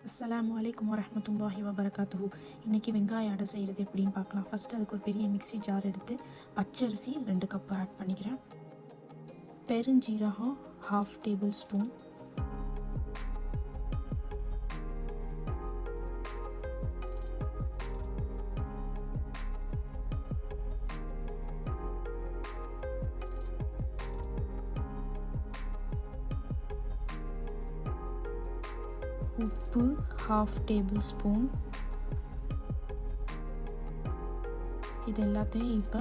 அஸ்ஸலாமு அலைக்கும் வரஹ்மத்துல்லாஹி வபரகாத்துஹு. இன்றைக்கி வெங்காய அடை செய்கிறது எப்படின்னு பார்க்கலாம். ஃபஸ்ட்டு அதுக்கு ஒரு பெரிய மிக்ஸி ஜார் எடுத்து பச்சரிசி 2 கப் ஆட் பண்ணிக்கிறேன். பெருஞ்சீரகம் 1/2 டேபிள் ஸ்பூன், உப்பு 1/2 டேபிள் ஸ்பூன். இது எல்லாத்தையும் இப்போ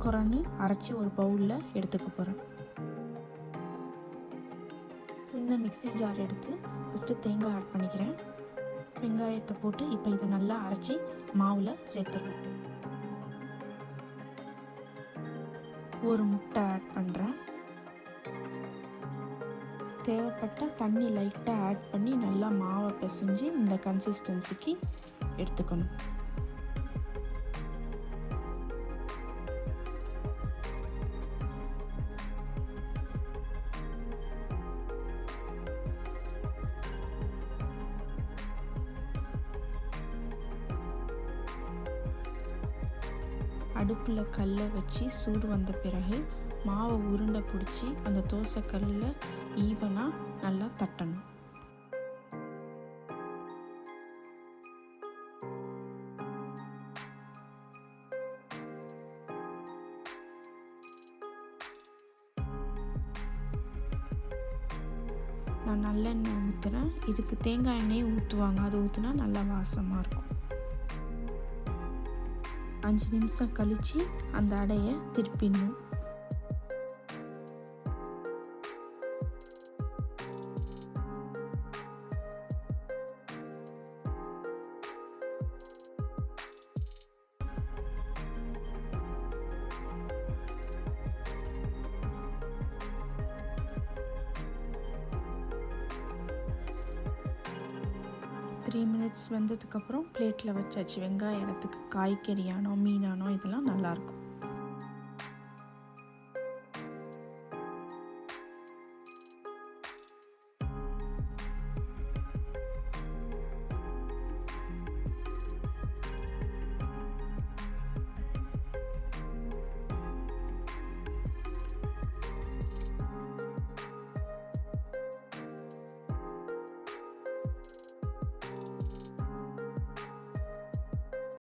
கொரன்னு அரைச்சி ஒரு பவுலில் எடுத்துக்க போகிறேன். சின்ன மிக்ஸி ஜார் எடுத்து ஃபஸ்ட்டு தேங்காய் ஆட் பண்ணிக்கிறேன். வெங்காயத்தை போட்டு இப்போ இதை நல்லா அரைச்சி மாவில் சேர்த்துருவேன். ஒரு முட்டை ஆட் பண்ணுறேன். தேவைப்பட்ட தண்ணி லைட்டாக ஆட் பண்ணி நல்லா மாவை பிசைஞ்சு இந்த கன்சிஸ்டன்சிக்கு எடுத்துக்கணும். அடுப்பில் கல்லை வச்சு சூடு வந்த பிறகு மாவை உருண்டை பிடிச்சி அந்த தோசை கல்லில் ஈவனாக நல்லா தட்டணும். நான் நல்லெண்ணெய் ஊற்றுறேன். இதுக்கு தேங்காய் எண்ணெயை ஊற்றுவாங்க, அது ஊற்றுனா நல்லா வாசமாக இருக்கும். 5 நிமிஷம் கழித்து அந்த அடையை திருப்பிடணும். த்ரீ மினிட்ஸ் வந்ததுக்கப்புறம் பிளேட்டில் வச்சாச்சு. வெங்காய இடத்துக்கு காய்கறியானோ மீனானோ இதெல்லாம் நல்லாயிருக்கும்.